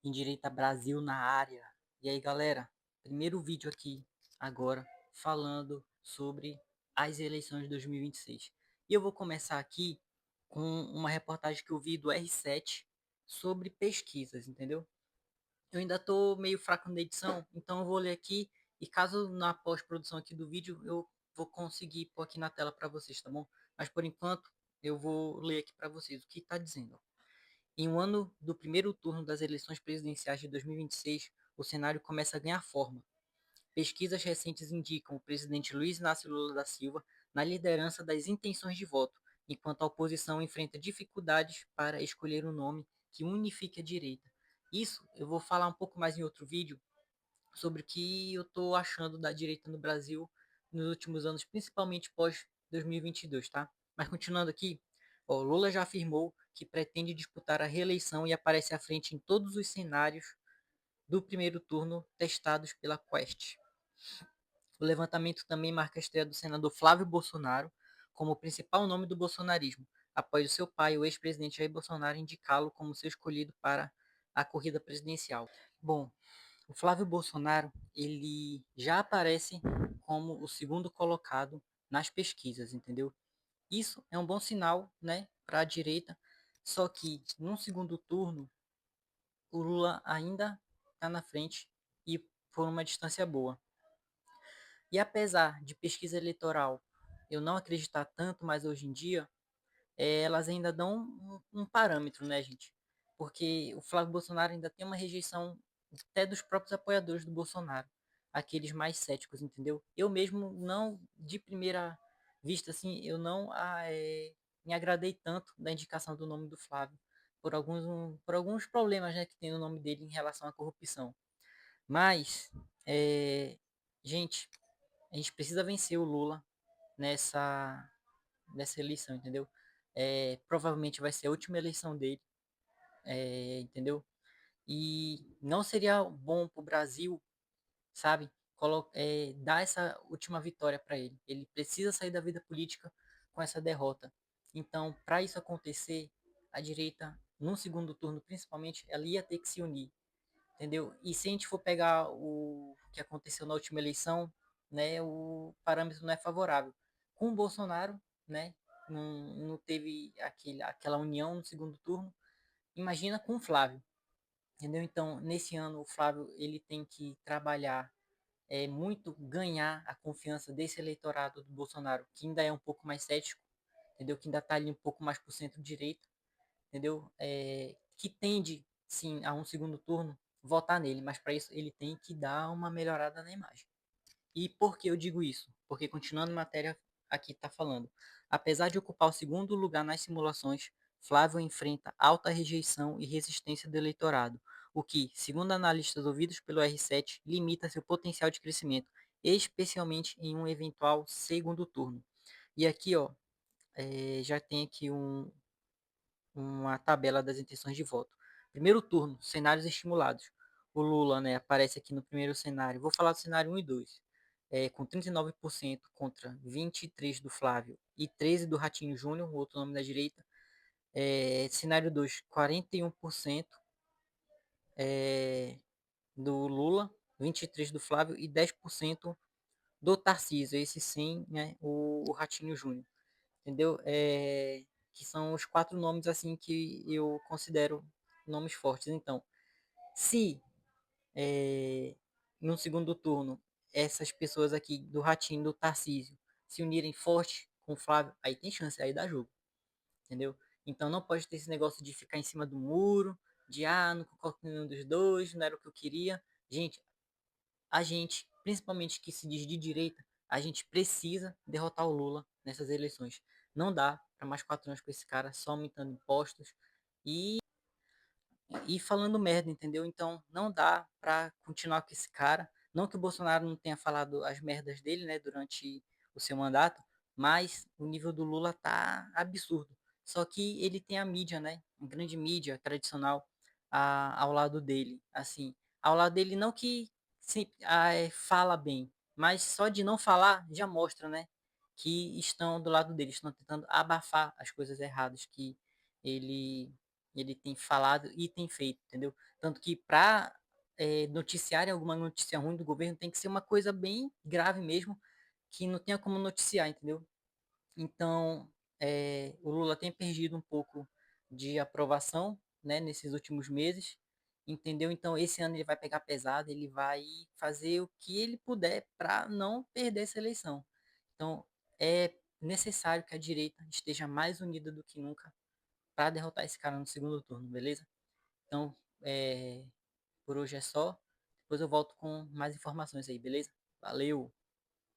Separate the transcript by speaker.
Speaker 1: Endireita Brasil na área. E aí, galera, primeiro vídeo aqui agora falando sobre as eleições de 2026. E eu vou começar aqui com uma reportagem que eu vi do R7 sobre pesquisas, entendeu? Eu ainda tô meio fraco na edição, então eu vou ler aqui e caso na pós-produção aqui do vídeo eu vou conseguir pôr aqui na tela para vocês, tá bom? Mas por enquanto eu vou ler aqui para vocês o que está dizendo. Em um ano do primeiro turno das eleições presidenciais de 2026, o cenário começa a ganhar forma. Pesquisas recentes indicam o presidente Luiz Inácio Lula da Silva na liderança das intenções de voto, enquanto a oposição enfrenta dificuldades para escolher um nome que unifique a direita. Isso eu vou falar um pouco mais em outro vídeo sobre o que eu estou achando da direita no Brasil nos últimos anos, principalmente pós 2022, tá? Mas continuando aqui, ó, Lula já afirmou que pretende disputar a reeleição e aparece à frente em todos os cenários do primeiro turno testados pela Quest. O levantamento também marca a estreia do senador Flávio Bolsonaro como o principal nome do bolsonarismo, após o seu pai, o ex-presidente Jair Bolsonaro, indicá-lo como seu escolhido para a corrida presidencial. Bom, o Flávio Bolsonaro, ele já aparece como o segundo colocado nas pesquisas, entendeu? Isso é um bom sinal, né, para a direita, só que no segundo turno o Lula ainda está na frente e por uma distância boa. E apesar de pesquisa eleitoral eu não acreditar tanto mais hoje em dia, elas ainda dão um parâmetro, né, gente? Porque o Flávio Bolsonaro ainda tem uma rejeição até dos próprios apoiadores do Bolsonaro, aqueles mais céticos, entendeu? Eu mesmo não, de primeira vista, assim, eu não me agradei tanto da indicação do nome do Flávio, por alguns problemas, né, que tem no nome dele em relação à corrupção. Mas, é, gente, a gente precisa vencer o Lula nessa, nessa eleição, entendeu? Provavelmente vai ser a última eleição dele, entendeu? E não seria bom para o Brasil, sabe, dar essa última vitória para ele. Ele precisa sair da vida política com essa derrota. Então, para isso acontecer, a direita, no segundo turno principalmente, ela ia ter que se unir, entendeu? E se a gente for pegar o que aconteceu na última eleição, né, o parâmetro não é favorável. Com o Bolsonaro, né, não teve aquela união no segundo turno. Imagina com o Flávio, entendeu? Então, nesse ano, o Flávio ele tem que trabalhar muito, ganhar a confiança desse eleitorado do Bolsonaro, que ainda é um pouco mais cético, entendeu? Que ainda está ali um pouco mais para o centro-direita, entendeu? Que tende, sim, a um segundo turno, votar nele, mas para isso ele tem que dar uma melhorada na imagem. E por que eu digo isso? Porque continuando a matéria aqui está falando, apesar de ocupar o segundo lugar nas simulações, Flávio enfrenta alta rejeição e resistência do eleitorado, o que, segundo analistas ouvidos pelo R7, limita seu potencial de crescimento, especialmente em um eventual segundo turno. E aqui, ó, já tem aqui uma tabela das intenções de voto. Primeiro turno, cenários estimulados. O Lula, né, aparece aqui no primeiro cenário. Vou falar do cenário 1 e 2. Com 39% contra 23% do Flávio e 13% do Ratinho Júnior, o outro nome da direita. Cenário 2, 41% do Lula, 23% do Flávio e 10% do Tarcísio, esse sim, né, o Ratinho Júnior. Entendeu? Que são os quatro nomes assim que eu considero nomes fortes. Então, se no segundo turno essas pessoas aqui do Ratinho, do Tarcísio, se unirem forte com o Flávio, aí tem chance, aí dá jogo, entendeu? Então não pode ter esse negócio de ficar em cima do muro, de não concordo com nenhum dos dois, não era o que eu queria. Gente, a gente, principalmente que se diz de direita, a gente precisa derrotar o Lula nessas eleições. Não dá para mais 4 anos com esse cara só aumentando impostos e, e falando merda, entendeu? Então não dá para continuar com esse cara. Não que o Bolsonaro não tenha falado as merdas dele, né, durante o seu mandato, mas o nível do Lula tá absurdo. Só que ele tem a mídia, né, a grande mídia tradicional ao lado dele, assim, ao lado dele não que fala bem, mas só de não falar já mostra, né, que estão do lado dele, estão tentando abafar as coisas erradas que ele ele tem falado e tem feito, entendeu? Tanto que para noticiarem alguma notícia ruim do governo tem que ser uma coisa bem grave mesmo, que não tenha como noticiar, entendeu? Então, o Lula tem perdido um pouco de aprovação, né, nesses últimos meses, entendeu? Então, esse ano ele vai pegar pesado, ele vai fazer o que ele puder para não perder essa eleição. Então, é necessário que a direita esteja mais unida do que nunca para derrotar esse cara no segundo turno, beleza? Então, por hoje é só. Depois eu volto com mais informações aí, beleza? Valeu!